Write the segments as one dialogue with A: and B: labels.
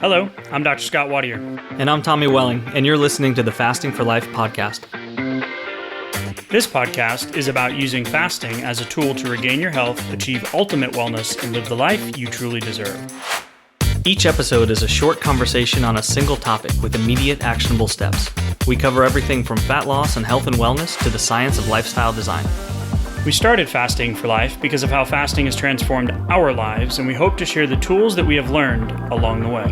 A: Hello, I'm Dr. Scott Wadier.
B: And I'm Tommy Welling, and you're listening to the Fasting for Life podcast.
A: This podcast is about using fasting as a tool to regain your health, achieve ultimate wellness, and live the life you truly deserve.
B: Each episode is a short conversation on a single topic with immediate actionable steps. We cover everything from fat loss and health and wellness to the science of lifestyle design.
A: We started Fasting for Life because of how fasting has transformed our lives, and we hope to share the tools that we have learned along the way.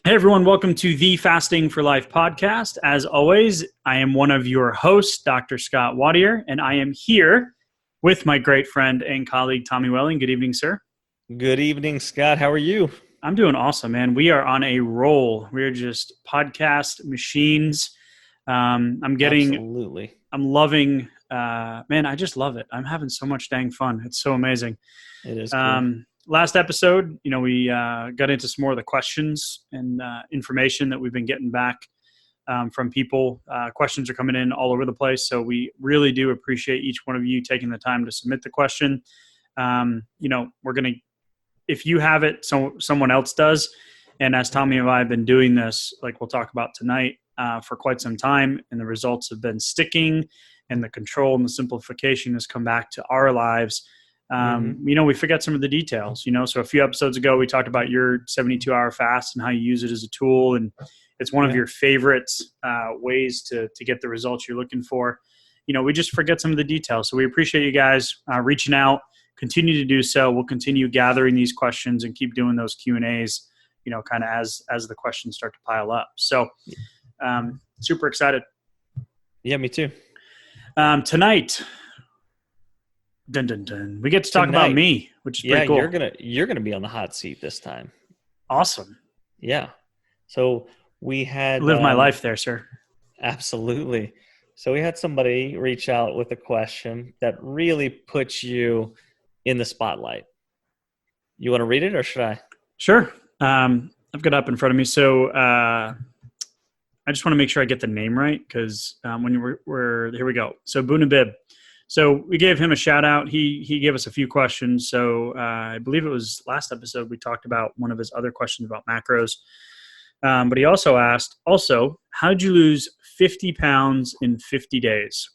A: Hey everyone, welcome to the Fasting for Life podcast. As always, I am one of your hosts, Dr. Scott Wadier, and I am here with my great friend and colleague, Tommy Welling. Good evening, sir.
B: Good evening, Scott. How are you?
A: I'm doing awesome, man. We are on a roll. We're just podcast machines.
B: Absolutely.
A: I'm loving, man, I just love it. I'm having so much dang fun. It's so amazing.
B: It is cool.
A: Last episode, we got into some more of the questions and information that we've been getting back from people. Questions are coming in all over the place, so we really do appreciate each one of you taking the time to submit the question. We're going to, if you have it, someone else does. And as Tommy and I have been doing this, like we'll talk about tonight, for quite some time, and the results have been sticking, and the control and the simplification has come back to our lives. We forget some of the details, so a few episodes ago, we talked about your 72-hour fast and how you use it as a tool. And it's one of your favorite ways to get the results you're looking for. We just forget some of the details. So we appreciate you guys reaching out. Continue to do so. We'll continue gathering these questions and keep doing those Q&As, kind of as the questions start to pile up. So super excited.
B: Yeah, me too.
A: Tonight, dun, dun, dun, we get to talk about me, which is pretty cool.
B: You're gonna be on the hot seat this time.
A: Awesome.
B: Yeah. So we had
A: live my life there, sir.
B: Absolutely. So we had somebody reach out with a question that really puts you in the spotlight. You want to read it, or should I?
A: Sure. I've got it up in front of me. So I just want to make sure I get the name right, because when we're here we go. So Bunabib. So we gave him a shout out. He gave us a few questions. So I believe it was last episode we talked about one of his other questions about macros. But he also asked, how'd you lose 50 pounds in 50 days? ?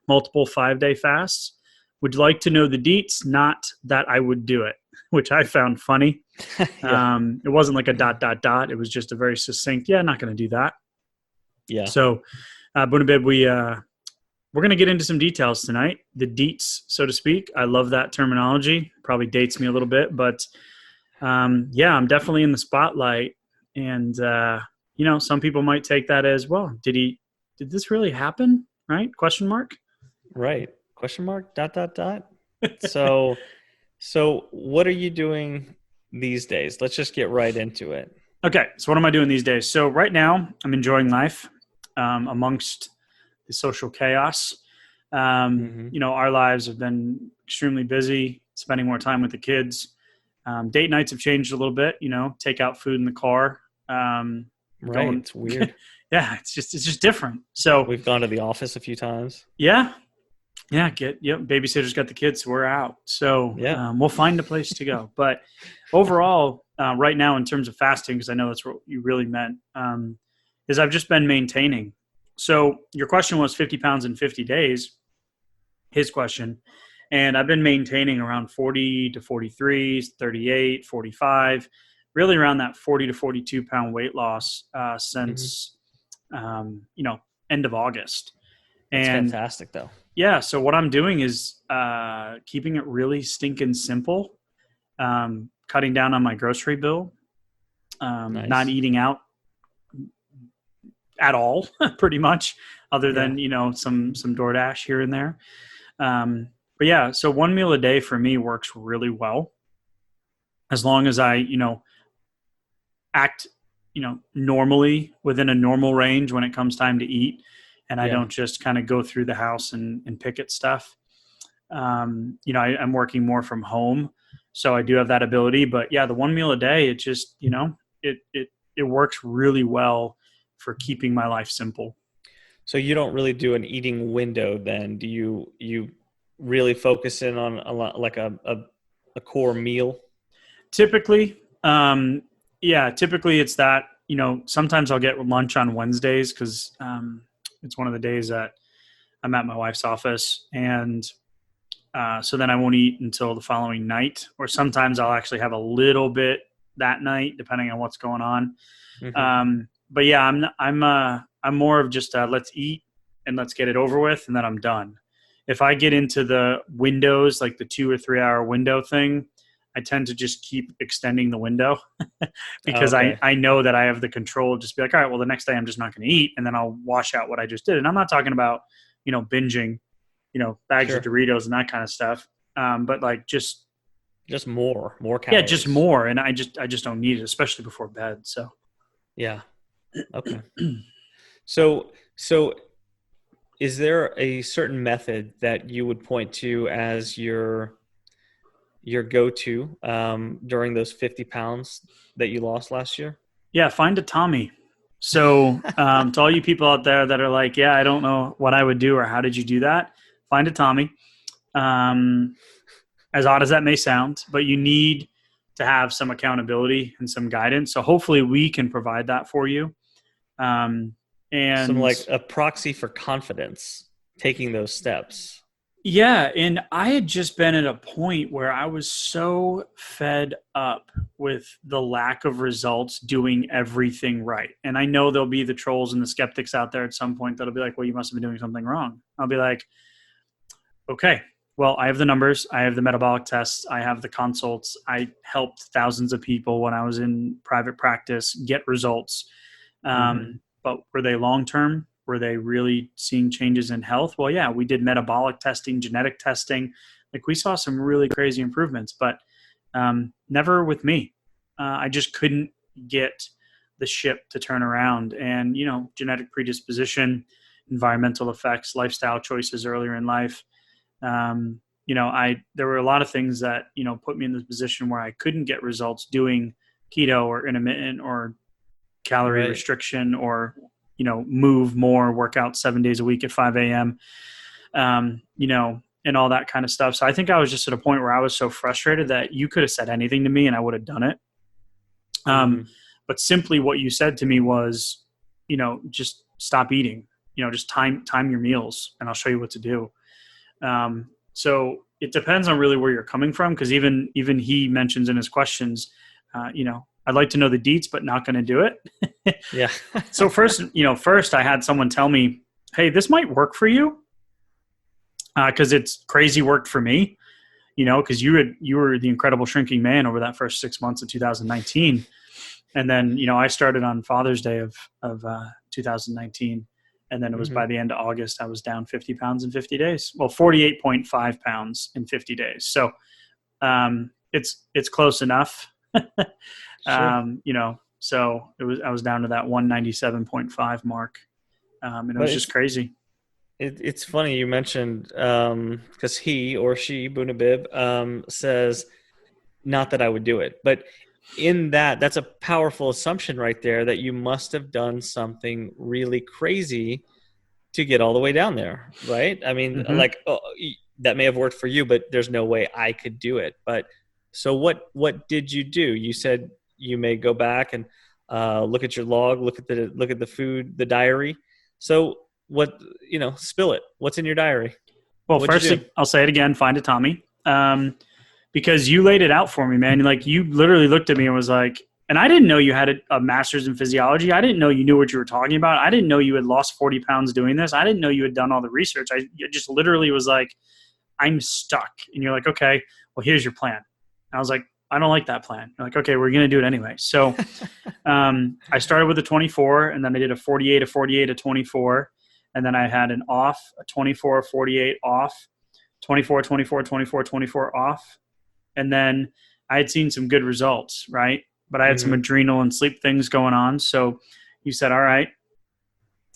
A: Multiple 5-day fasts. Would like to know the deets, not that I would do it, which I found funny.
B: Yeah.
A: It wasn't like a ... It was just a very succinct, not going to do that.
B: Yeah.
A: So Bunabib, we're going to get into some details tonight, the deets, so to speak. I love that terminology. Probably dates me a little bit, but I'm definitely in the spotlight. And, some people might take that as, well, did this really happen? Right? ?
B: Right. ? So what are you doing these days? Let's just get right into it.
A: Okay. So what am I doing these days? So right now I'm enjoying life amongst the social chaos. Our lives have been extremely busy, spending more time with the kids. Date nights have changed a little bit, take out food in the car.
B: Right. It's weird.
A: Yeah. It's just different. So
B: we've gone to the office a few times.
A: Yeah. Yeah. Babysitter's got the kids, so we're out. So we'll find a place to go. But overall, right now, in terms of fasting, because I know that's what you really meant, is I've just been maintaining. So your question was 50 pounds in 50 days, his question. And I've been maintaining around 40 to 43, 38, 45, really around that 40 to 42 pound weight loss since, end of August.
B: That's
A: and
B: fantastic though.
A: Yeah. So what I'm doing is keeping it really stinking simple, cutting down on my grocery bill,
B: Nice.
A: Not eating out at all, pretty much, other than, some DoorDash here and there. But yeah, so one meal a day for me works really well. As long as I, act, normally within a normal range when it comes time to eat. And I don't just kind of go through the house and pick at stuff. I'm working more from home, so I do have that ability. But yeah, the one meal a day, it just, it works really well for keeping my life simple.
B: So you don't really do an eating window then? Do you really focus in on a lot, like a core meal?
A: Typically, yeah, typically it's that, sometimes I'll get lunch on Wednesdays because it's one of the days that I'm at my wife's office. And so then I won't eat until the following night, or sometimes I'll actually have a little bit that night, depending on what's going on.
B: Hmm.
A: But yeah, I'm more of just let's eat and let's get it over with, and then I'm done. If I get into the windows, like the 2 or 3 hour window thing, I tend to just keep extending the window because I,
B: Okay.
A: I know that I have the control. Just be like, all right, well, the next day I'm just not going to eat, and then I'll wash out what I just did. And I'm not talking about, binging, bags of
B: Sure.
A: Doritos and that kind of stuff. But like
B: Just more
A: yeah, just
B: calories.
A: more. And I just don't need it, especially before bed. So
B: Yeah. Okay. So is there a certain method that you would point to as your go-to during those 50 pounds that you lost last year?
A: yeah, find a Tommy. So to all you people out there that are like, yeah, I don't know what I would do or how did you do that? Find a Tommy. Um, as odd as that may sound, but you need to have some accountability and some guidance. So hopefully we can provide that for you. Um,
B: Some
A: and
B: like a proxy for confidence, taking those steps.
A: yeah, and I had just been at a point where I was so fed up with the lack of results doing everything right. And I know there'll be the trolls and the skeptics out there at some point that'll be like, well, you must have been doing something wrong. I'll be like, okay, well, I have the numbers, I have the metabolic tests, I have the consults. I helped thousands of people when I was in private practice get results.
B: Hmm.
A: But were they long term? Were they really seeing changes in health? Well, yeah, we did metabolic testing, genetic testing. Like we saw some really crazy improvements, but never with me. I just couldn't get the ship to turn around. And, genetic predisposition, environmental effects, lifestyle choices earlier in life. There were a lot of things that, put me in this position where I couldn't get results doing keto or intermittent or calorie
B: Right.
A: restriction or move more, work out 7 days a week at 5 a.m. And all that kind of stuff. So I think I was just at a point where I was so frustrated that you could have said anything to me and I would have done it.
B: Hmm.
A: But simply what you said to me was, just stop eating, just time your meals and I'll show you what to do. So it depends on really where you're coming from. Cause even he mentions in his questions, I'd like to know the deets, but not going to do it.
B: Yeah.
A: So first I had someone tell me, hey, this might work for you. Cause it's crazy worked for me, cause you were the incredible shrinking man over that first 6 months of 2019. And then, I started on Father's Day of 2019. And then it was
B: Hmm.
A: by the end of August, I was down 50 pounds in 50 days. Well, 48.5 pounds in 50 days. So it's close enough.
B: Sure.
A: So I was down to that 197.5 mark. And it
B: But
A: was just crazy.
B: it's funny you mentioned because he or she, Bunabib, says not that I would do it, but in that's a powerful assumption right there that you must have done something really crazy to get all the way down there, right? I mean,
A: Hmm.
B: like that may have worked for you, but there's no way I could do it. But so what did you do? You said you may go back and look at your log, look at the food, the diary. So what spill it. What's in your diary?
A: Well,
B: What'd you
A: first,
B: do?
A: I'll say it again, find a Tommy. Because you laid it out for me, man. Like you literally looked at me and was like, and I didn't know you had a master's in physiology. I didn't know you knew what you were talking about. I didn't know you had lost 40 pounds doing this. I didn't know you had done all the research. I just literally was like, I'm stuck. And you're like, okay, well, here's your plan. And I was like, I don't like that plan. You're like, okay, we're going to do it anyway. So I started with a 24 and then I did a 48, a 48, a 24. And then I had an off, a 24, 48 off, 24, 24, 24, 24 off. And then I had seen some good results, right? But I had some
B: Hmm.
A: adrenal and sleep things going on. So you said, all right,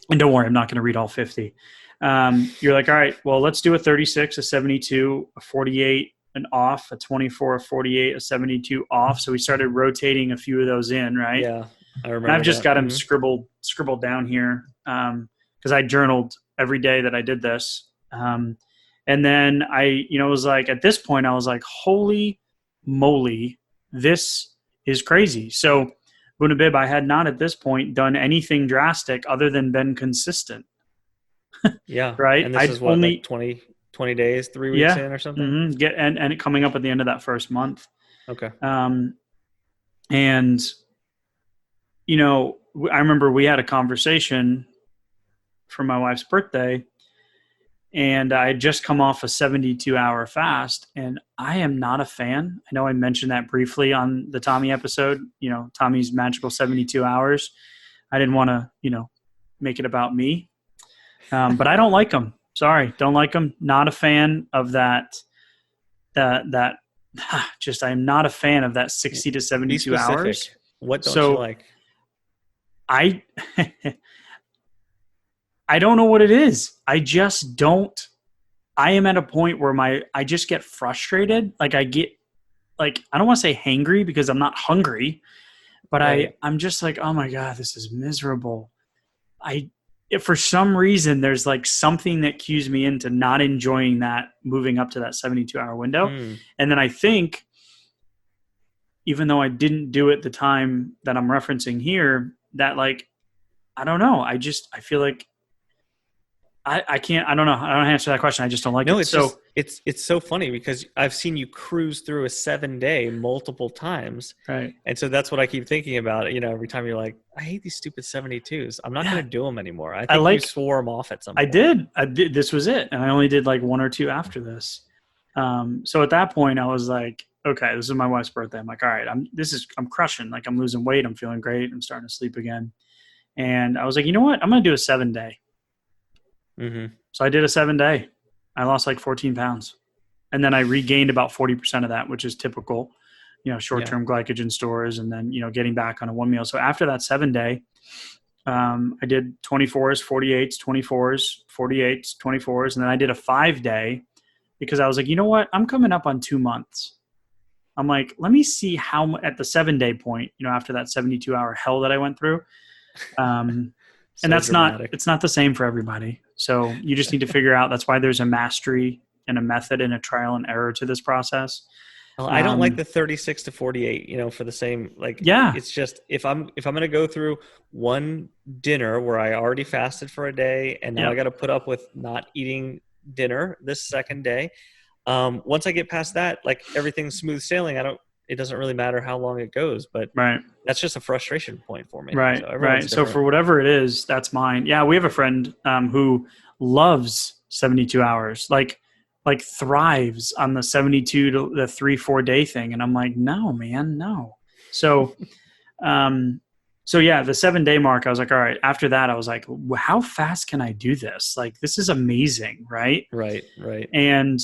A: and don't worry, I'm not going to read all 50. You're like, all right, well, let's do a 36, a 72, a 48, an off, a 24, a 48, a 72 off. So we started rotating a few of those in, right?
B: Yeah, I
A: And I've
B: remember
A: just
B: that.
A: got them
B: Hmm.
A: scribbled down here. because I journaled every day that I did this. And then I, was like, at this point, I was like, holy moly, this is crazy. So, Bunabib, I had not at this point done anything drastic other than been consistent,
B: Yeah.
A: right?
B: And this
A: I'd
B: is what, like
A: only,
B: 20 days, 3 weeks
A: yeah,
B: in or something?
A: and it coming up at the end of that first month.
B: Okay.
A: And, I remember we had a conversation for my wife's birthday, and I had just come off a 72-hour fast, and I am not a fan. I know I mentioned that briefly on the Tommy episode, Tommy's magical 72 hours. I didn't want to, make it about me, but I don't like them. Sorry, don't like them. Not a fan of that. Just I'm not a fan of that 60 to
B: Be
A: 72
B: specific.
A: hours.
B: What don't you
A: So
B: like?
A: I I don't know what it is. I just don't. I am at a point where I just get frustrated. Like I get like I don't want to say hangry because I'm not hungry, but
B: Right.
A: I'm just like, oh my God, this is miserable. If for some reason there's like something that cues me into not enjoying that moving up to that 72-hour window. And then I think, even though I didn't do it the time that I'm referencing here, that like, I don't know. I feel like I can't, I don't know. I don't answer that question. I just don't like
B: No,
A: it.
B: it's
A: So
B: just it's so funny because I've seen you cruise through a 7-day multiple times.
A: right.
B: And so that's what I keep thinking about, every time you're like, I hate these stupid 72s. I'm not
A: Yeah.
B: going to do them anymore. I
A: I
B: think you
A: like,
B: swore them off at some
A: I
B: point.
A: did. This was it. And I only did like one or two after this. So at that point I was like, okay, this is my wife's birthday. I'm like, all right, I'm crushing. Like I'm losing weight. I'm feeling great. I'm starting to sleep again. And I was like, you know what? I'm going to do a 7-day. So I did a 7-day. I lost like 14 pounds. And then I regained about 40% of that, which is typical, short-term glycogen stores, and then, getting back on a one meal. So after that 7-day, I did 24s, 48s, 24s, 48s, 24s. And then I did a 5-day because I was like, you know what? I'm coming up on 2 months. I'm like, let me see how at the 7-day point, after that 72-hour hell that I went through. And that's
B: dramatic.
A: it's not the same for everybody. So you just need to figure out, that's why there's a mastery and a method and a trial and error to this process.
B: Well, I don't like the 36 to 48, for the same, like,
A: yeah,
B: it's just, if I'm going to go through one dinner where I already fasted for a day and now I got to put up with not eating dinner this second day. Once I get past that, like everything's smooth sailing. It doesn't really matter how long it goes, but
A: right.
B: That's just a frustration point for me.
A: Right.
B: So
A: right. So for whatever it is, that's mine. Yeah. We have a friend who loves 72 hours, like thrives on the 72 to the 3-4 day thing. And I'm like, no, man, no. So, so yeah, the 7-day mark, I was like, all right. After that, I was like, how fast can I do this? Like, this is amazing. Right.
B: Right.
A: And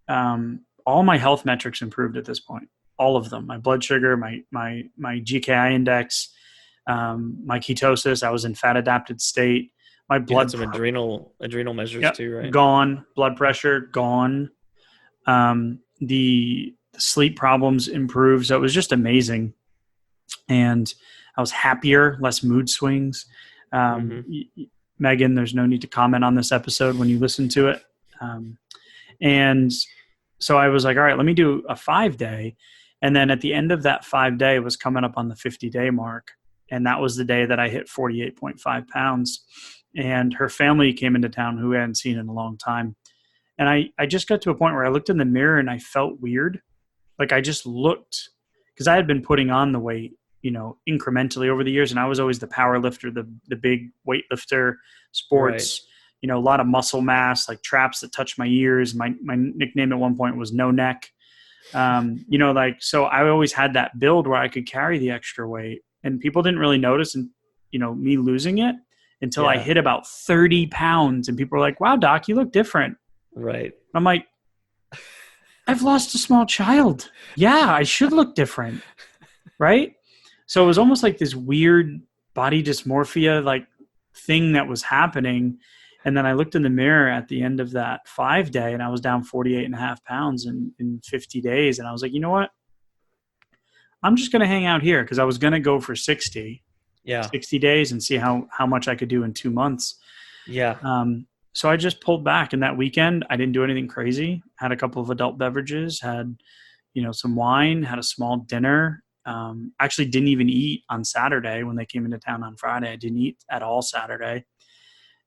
A: all my health metrics improved at this point. All of them, my blood sugar, my GKI index, my ketosis. I was in fat adapted state. My blood,
B: some adrenal measures too, right?
A: Gone. Blood pressure gone. The sleep problems improved. So it was just amazing. And I was happier, less mood swings. Megan, there's no need to comment on this episode when you listen to it. And so I was like, all right, let me do a 5-day. And then at the end of that 5-day, was coming up on the 50-day mark. And that was the day that I hit 48.5 pounds. And her family came into town who I hadn't seen in a long time. And I just got to a point where I looked in the mirror and I felt weird. Like I just looked, because I had been putting on the weight, incrementally over the years. And I was always the power lifter, the big weightlifter, sports, a lot of muscle mass, like traps that touch my ears. My nickname at one point was No Neck. So I always had that build where I could carry the extra weight, and people didn't really notice, and me losing it until I hit about 30 pounds, and people were like, wow, doc, you look different.
B: Right.
A: I'm like, I've lost a small child. Yeah, I should look different. Right. So it was almost like this weird body dysmorphia, like thing that was happening. And then I looked in the mirror at the end of that 5-day, and I was down 48.5 pounds in 50 days. And I was like, you know what? I'm just going to hang out here, because I was going to go for 60 days and see how much I could do in 2 months.
B: Yeah.
A: So I just pulled back, and that weekend I didn't do anything crazy. Had a couple of adult beverages, had some wine, had a small dinner. Actually, didn't even eat on Saturday when they came into town on Friday. I didn't eat at all Saturday.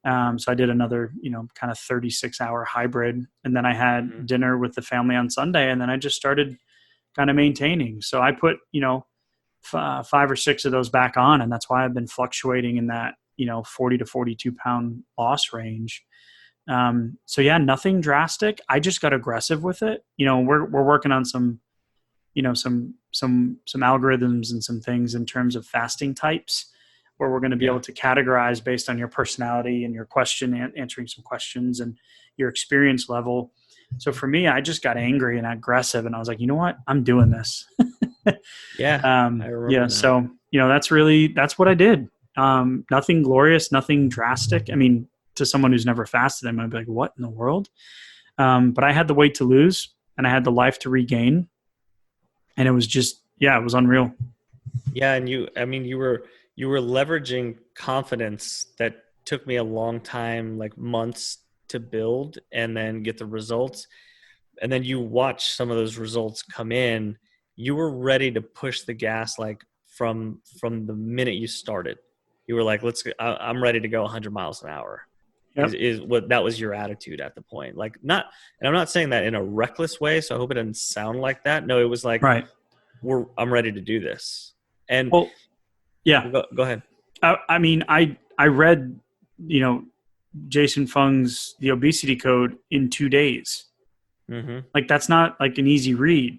A: So I did another, kind of 36-hour hybrid, and then I had
B: Hmm.
A: dinner with the family on Sunday, and then I just started kind of maintaining. So I put, 5 or 6 of those back on, and that's why I've been fluctuating in that 40 to 42 pound loss range. So yeah, nothing drastic. I just got aggressive with it. We're working on some some algorithms and some things in terms of fasting types, where we're going to be
B: Yeah.
A: able to categorize based on your personality and your answering some questions and your experience level. So for me, I just got angry and aggressive, and I was like, you know what, I'm doing this.
B: Yeah. I
A: Yeah,
B: remember that.
A: so that's what I did. Nothing glorious, nothing drastic. I mean, to someone who's never fasted, I might be like, what in the world? But I had the weight to lose, and I had the life to regain, and it was just, yeah, it was unreal.
B: Yeah, and I mean, you were leveraging confidence that took me a long time, like months to build and then get the results. And then you watch some of those results come in. You were ready to push the gas like from the minute you started. You were like, I'm ready to go 100 miles an hour.
A: Yep.
B: Is what that was your attitude at the point. Like, not, and I'm not saying that in a reckless way, so I hope it doesn't sound like that. No, it was like,
A: Right.
B: I'm ready to do this. And
A: Well, yeah.
B: go ahead.
A: I mean, I read, you know, Jason Fung's The Obesity Code in 2 days.
B: Hmm.
A: Like that's not like an easy read,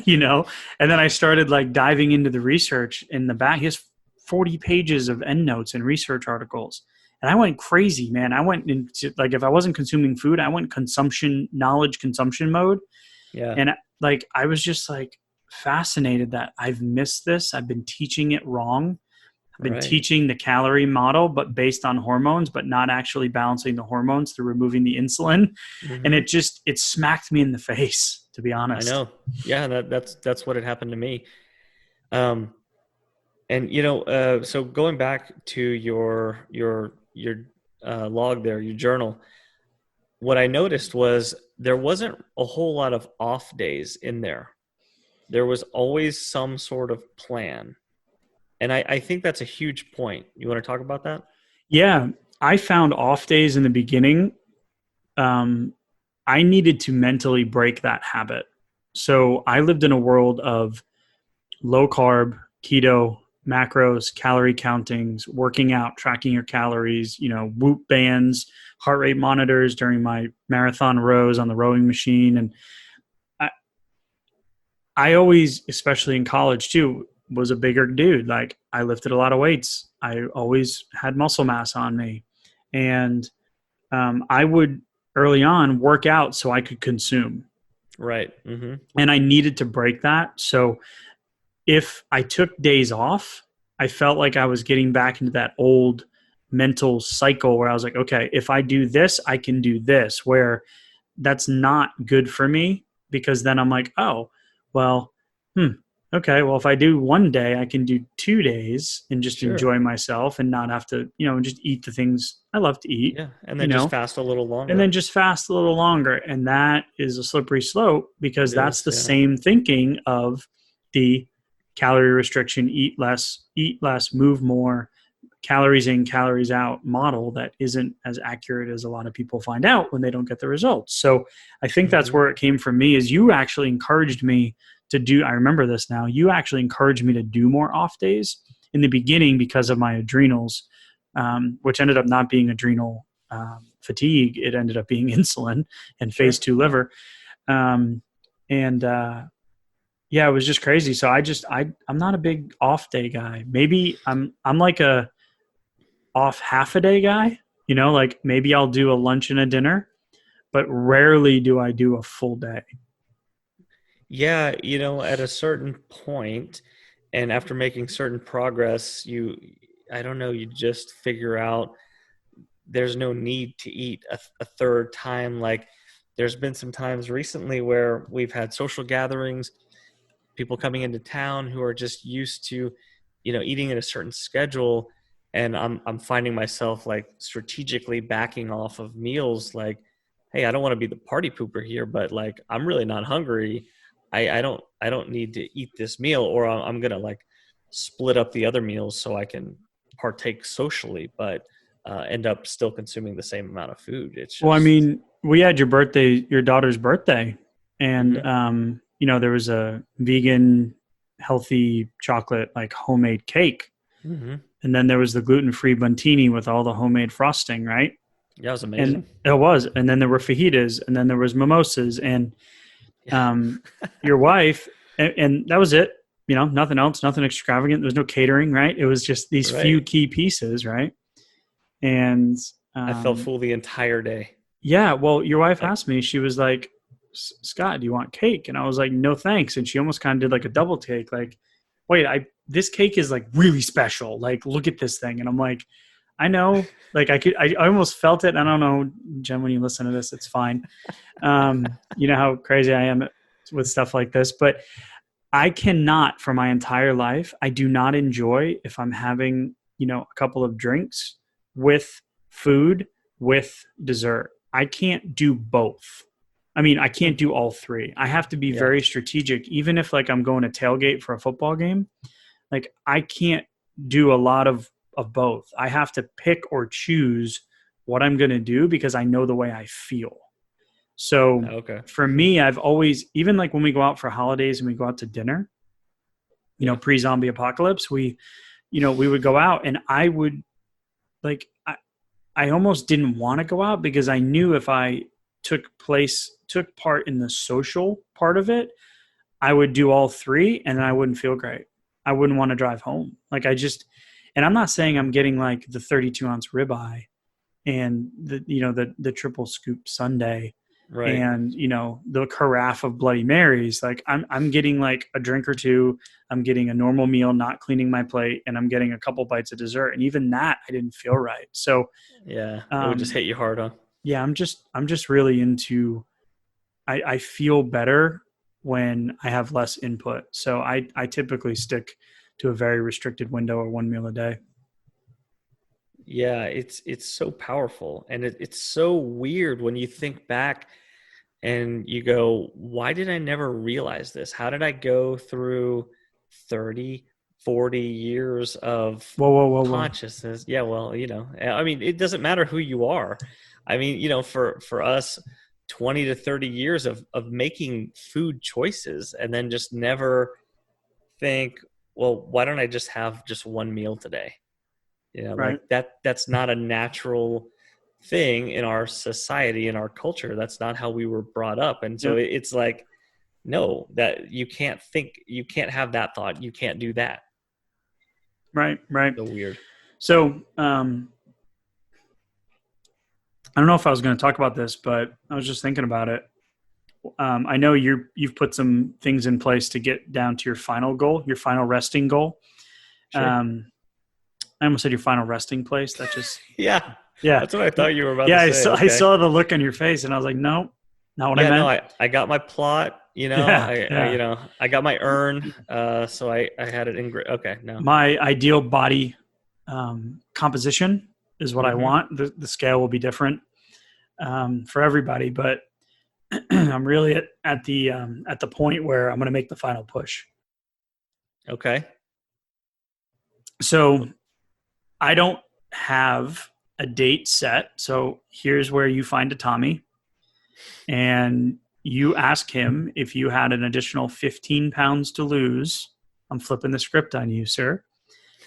A: you know. And then I started like diving into the research in the back. He has 40 pages of endnotes and research articles, and I went crazy, man. I went into, like, if I wasn't consuming food, I went knowledge consumption mode,
B: Yeah.
A: and like I was just like fascinated that I've missed this. I've been teaching it wrong. I've been
B: Right.
A: teaching the calorie model, but based on hormones, but not actually balancing the hormones through removing the insulin. And
B: Hmm.
A: it smacked me in the face, to be
B: I
A: honest.
B: know. Yeah, that's what had happened to me. Um, and so going back to your log there, your journal, what I noticed was there wasn't a whole lot of off days in there. There was always some sort of plan, and I think that's a huge point. You want to talk about that?
A: Yeah, I found off days in the beginning. Um, I needed to mentally break that habit. So I lived in a world of low carb, keto, macros, calorie countings, working out, tracking your calories, Whoop bands, heart rate monitors during my marathon rows on the rowing machine. And I, I always, especially in college too, was a bigger dude. Like I lifted a lot of weights. I always had muscle mass on me. And I would early on work out so I could consume.
B: Right. Hmm.
A: And I needed to break that. So if I took days off, I felt like I was getting back into that old mental cycle where I was like, okay, if I do this, I can do this, where that's not good for me, because then I'm like, oh, well, okay, well, if I do one day, I can do 2 days and just
B: Sure.
A: enjoy myself and not have to, just eat the things I love to eat,
B: Yeah, and
A: you
B: then just
A: know,
B: fast a little
A: and then
B: longer.
A: just fast a little longer. And that is a slippery slope,
B: It
A: because that's
B: is.
A: the
B: Yeah.
A: same thinking of the calorie restriction, eat less, move more, calories in, calories out model that isn't as accurate as a lot of people find out when they don't get the results. So I think that's
B: Hmm.
A: where it came from me, is you actually encouraged me to do, I remember this now, you actually encouraged me to do more off days in the beginning because of my adrenals, which ended up not being adrenal fatigue. It ended up being insulin and phase
B: Sure.
A: 2 liver. Um, and Yeah, it was just crazy. So I'm not a big off day guy. Maybe I'm like a off half a day guy. Like maybe I'll do a lunch and a dinner, but rarely do I do a full day.
B: Yeah, at a certain point, and after making certain progress, I don't know, you just figure out there's no need to eat a third time. Like, there's been some times recently where we've had social gatherings, people coming into town who are just used to, eating at a certain schedule. and I'm finding myself like strategically backing off of meals. Like, hey, I don't want to be the party pooper here, but like I'm really not hungry. I don't need to eat this meal, or I'm gonna like split up the other meals so I can partake socially, but end up still consuming the same amount of food. It's
A: Well, I
B: just
A: mean, we had your daughter's birthday, and
B: mhm.
A: there was a vegan, healthy chocolate like homemade cake,
B: Hmm.
A: and then there was the gluten-free buntini with all the homemade frosting, right?
B: Yeah, it was
A: And
B: amazing.
A: it was, and then there were fajitas, and then there was mimosas, and
B: Yeah.
A: um, your wife, and that was it. Nothing else, nothing extravagant. There was no catering, right? It was just these few
B: Right.
A: key pieces, right? And
B: I felt
A: um,
B: full the entire day.
A: yeah, well, your wife
B: Like,
A: asked me. She was like, "Scott, do you want cake?" And I was like, "No, thanks." And she almost kind of did like a double take, like, "Wait, I this cake is like really special. Like, look at this thing." And I'm like, "I know." Like, I almost felt it. I don't know, Jen. When you listen to this, it's fine. You know how crazy I am with stuff like this, but I cannot for my entire life. I do not enjoy if I'm having, a couple of drinks with food with dessert. I can't do both. I mean, I
B: hmm,
A: can't do all three. I have to be
B: yeah.
A: very strategic. Even if like I'm going to tailgate for a football game, like I can't do a lot of both. I have to pick or choose what I'm going to do because I know the way I feel. So
B: Okay.
A: for me, I've always, even like when we go out for holidays and we go out to dinner,
B: Yeah.
A: pre-zombie apocalypse, we would go out and I would like, I almost didn't want to go out because I knew if I took part in the social part of it, I would do all three and I wouldn't feel great. I wouldn't want to drive home. And I'm not saying I'm getting like the 32-ounce ribeye and the triple scoop sundae
B: Right.
A: and the carafe of bloody marys. Like I'm getting like a drink or two, I'm getting a normal meal, not cleaning my plate, and I'm getting a couple bites of dessert, and even that I didn't feel right. So
B: Yeah. It would just
A: um
B: hit you hard, huh?
A: yeah, I'm just really into, I feel better when I have less input, so I typically stick to a very restricted window or one meal a day.
B: Yeah, it's so powerful, and it's so weird when you think back and you go, why did I never realize this? How did I go through 30, 40 years of
A: Whoa, whoa, whoa, whoa.
B: consciousness? Yeah, well, I mean, it doesn't matter who you are. I mean, for us, 20 to 30 years of making food choices and then just never think, well, why don't I just have just one meal today? Like
A: Right.
B: that's not a natural thing in our society, in our culture. That's not how we were brought up. And so
A: Yep.
B: it's like, no, that you can't have that thought. You can't do that.
A: Right. Right.
B: So weird.
A: So I don't know if I was going to talk about this, but I was just thinking about it. I know you've put some things in place to get down to your final goal, your final resting goal.
B: Sure.
A: Um, I almost said your final resting place. That just,
B: Yeah.
A: yeah,
B: That's what I thought you were about
A: yeah.
B: to
A: I
B: say.
A: saw I
B: Okay.
A: saw the look on your face, and I was like, no, not what I
B: Yeah, no,
A: meant.
B: I got my plot,
A: Yeah, yeah.
B: I got my urn. So I had it in okay, no.
A: My ideal body composition is what I
B: Hmm.
A: want. The scale will be different for everybody, but I'm really at the point where I'm going to make the final push.
B: Okay.
A: So I don't have a date set. So here's where you find a Tommy and you ask him if you had an additional 15 pounds to lose. I'm flipping the script on you, sir.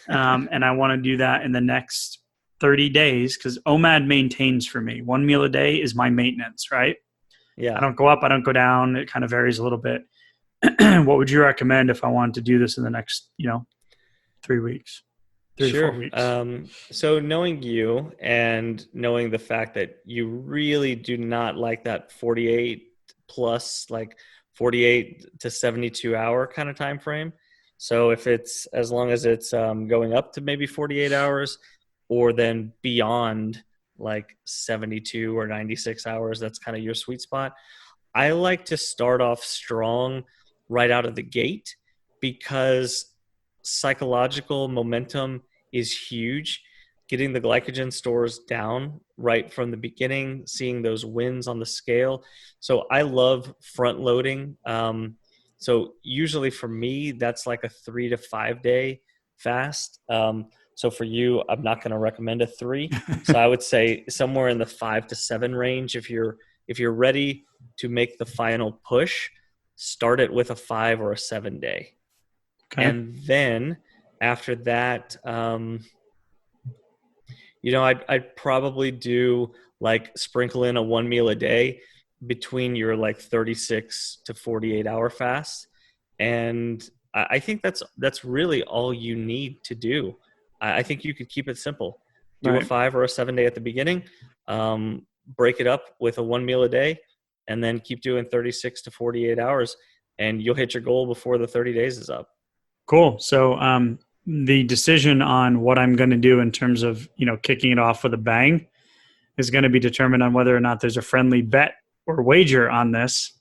A: And I want to do that in the next 30 days because OMAD maintains for me. One meal a day is my maintenance, right? I
B: Yeah.
A: don't go up, I don't go down. It kind of varies a little bit. What would you recommend if I wanted to do this in the next, 3 weeks, 3 to 4
B: Sure.
A: weeks?
B: So knowing you and knowing the fact that you really do not like that 48 plus, like 48 to 72 hour kind of time frame. So if it's as long as it's going up to maybe 48 hours or then beyond like 72 or 96 hours, that's kind of your sweet spot. I like to start off strong right out of the gate because psychological momentum is huge. getting the glycogen stores down right from the beginning, seeing those wins on the scale. So I love front loading. So usually for me, that's like a 3 to 5 day fast. So for you, I'm not going to recommend a 3. So I would say somewhere in the 5 to 7 range. If you're ready to make the final push, start it with a 5 or a 7 day.
A: Okay.
B: And then after that, I'd probably do like sprinkle in a 1 meal a day between your like 36 to 48 hour fast. And I think that's really all you need to do. I think you could keep it simple. Do a
A: Right.
B: 5 or a 7 day at the beginning, break it up with a 1 meal a day, and then keep doing 36 to 48 hours, and you'll hit your goal before the 30 days is up.
A: Cool. So the decision on what I'm going to do in terms of, kicking it off with a bang is going to be determined on whether or not there's a friendly bet or wager on this.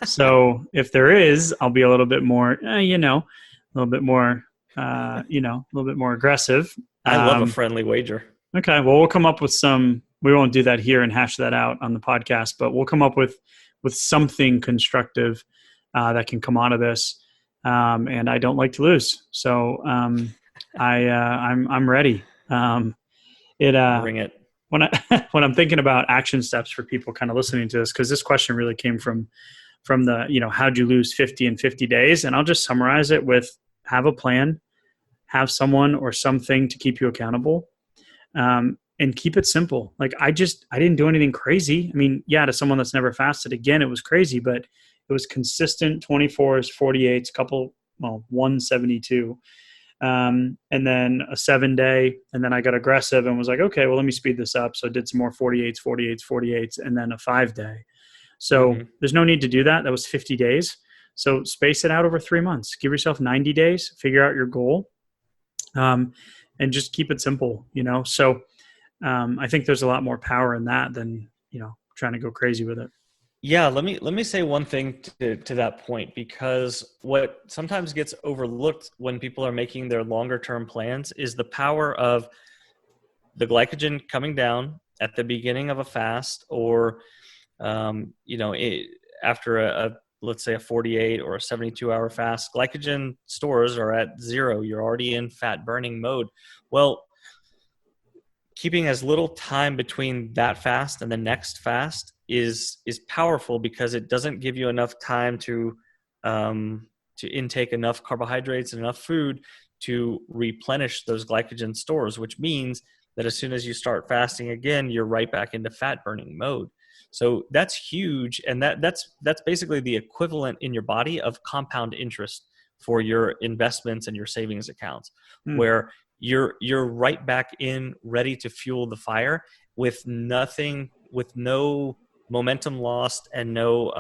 A: So if there is, I'll be a little bit more, a little bit more, a little bit more aggressive.
B: I love a friendly wager.
A: Okay. Well, we'll come up with we won't do that here and hash that out on the podcast, but we'll come up with something constructive that can come out of this. And I don't like to lose. So I'm ready.
B: Bring it.
A: When I'm thinking about action steps for people kind of listening to this, because this question really came from the, how'd you lose 50 in 50 days? And I'll just summarize it with have a plan, have someone or something to keep you accountable, and keep it simple. Like I didn't do anything crazy. I mean, yeah, to someone that's never fasted, again, it was crazy, but it was consistent 24s, 48s, 172. And then a 7 day, and then I got aggressive and was like, okay, well, let me speed this up. So I did some more 48s, and then a 5 day. So there's no need to do that. That was 50 days. So space it out over 3 months, give yourself 90 days, figure out your goal, and just keep it simple, So I think there's a lot more power in that than, trying to go crazy with it.
B: Yeah, let me say one thing to that point, because what sometimes gets overlooked when people are making their longer term plans is the power of the glycogen coming down at the beginning of a fast, or after let's say a 48 or a 72-hour fast. Glycogen stores are at 0. You're already in fat burning mode. Well, keeping as little time between that fast and the next fast is powerful, because it doesn't give you enough time to intake enough carbohydrates and enough food to replenish those glycogen stores, which means that as soon as you start fasting again, you're right back into fat burning mode. So that's huge, and that's basically the equivalent in your body of compound interest for your investments and your savings accounts, where you're right back in, ready to fuel the fire with no momentum lost and no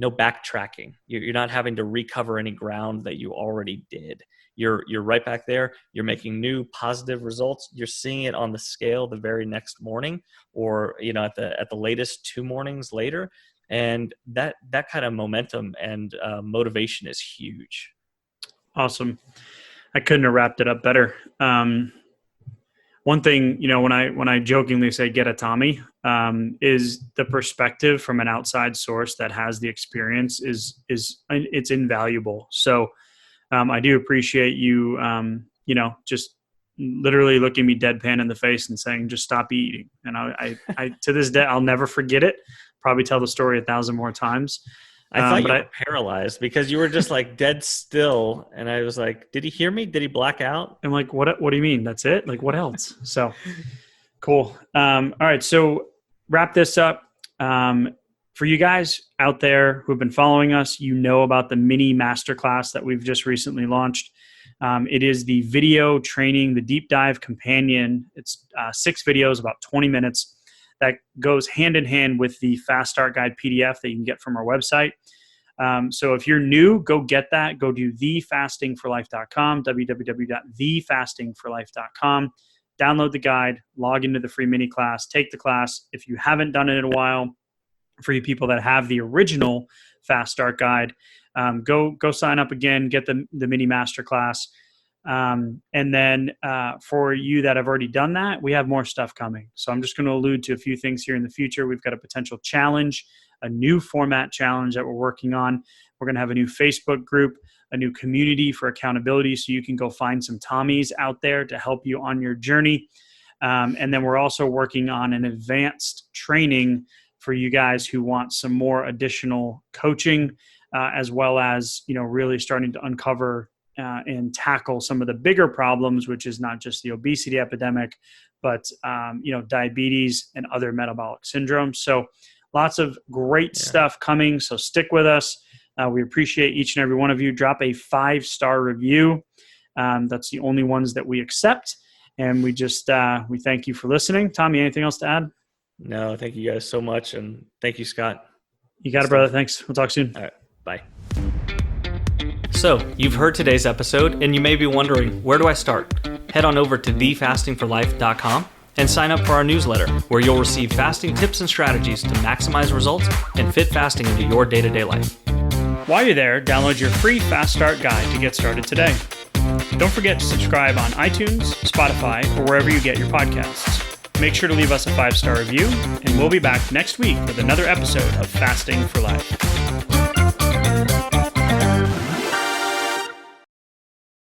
B: backtracking. You're not having to recover any ground that you already did. You're right back there. You're making new positive results. You're seeing it on the scale the very next morning, or at the latest 2 mornings later. And that kind of momentum and motivation is huge.
A: Awesome. I couldn't have wrapped it up better. One thing, when I jokingly say get a Tommy, is the perspective from an outside source that has the experience is it's invaluable. So I do appreciate you, just literally looking me deadpan in the face and saying, just stop eating. And I to this day, I'll never forget it. Probably tell the story 1,000 more times.
B: I thought you were paralyzed, because you were just like dead still. And I was like, did he hear me? Did he black out?
A: I'm like, what do you mean? That's it? Like, what else? So cool. All right. So wrap this up. For you guys out there who've been following us, about the mini masterclass that we've just recently launched. It is the video training, the deep dive companion. It's 6 videos, about 20 minutes, that goes hand in hand with the Fast Start Guide PDF that you can get from our website. So if you're new, go get that. Go to thefastingforlife.com, www.thefastingforlife.com. Download the guide, log into the free mini class, take the class. If you haven't done it in a while, for you people that have the original Fast Start Guide, go sign up again, get the mini masterclass. And then for you that have already done that, we have more stuff coming. So I'm just going to allude to a few things here in the future. We've got a potential challenge, a new format challenge that we're working on. We're going to have a new Facebook group, a new community for accountability, so you can go find some Tommies out there to help you on your journey. And then we're also working on an advanced training for you guys who want some more additional coaching, as well as, really starting to uncover and tackle some of the bigger problems, which is not just the obesity epidemic, but diabetes and other metabolic syndromes. So lots of great stuff coming. So stick with us. We appreciate each and every one of you. Drop a 5-star review. That's the only ones that we accept. And we just we thank you for listening. Tommy, anything else to add?
B: No, thank you guys so much. And thank you, Scott.
A: You got it, brother. Thanks. We'll talk soon.
B: All right. Bye. So you've heard today's episode, and you may be wondering, where do I start? Head on over to thefastingforlife.com and sign up for our newsletter, where you'll receive fasting tips and strategies to maximize results and fit fasting into your day-to-day life.
A: While you're there, download your free Fast Start guide to get started today. Don't forget to subscribe on iTunes, Spotify, or wherever you get your podcasts. Make sure to leave us a 5-star review, and we'll be back next week with another episode of Fasting for Life.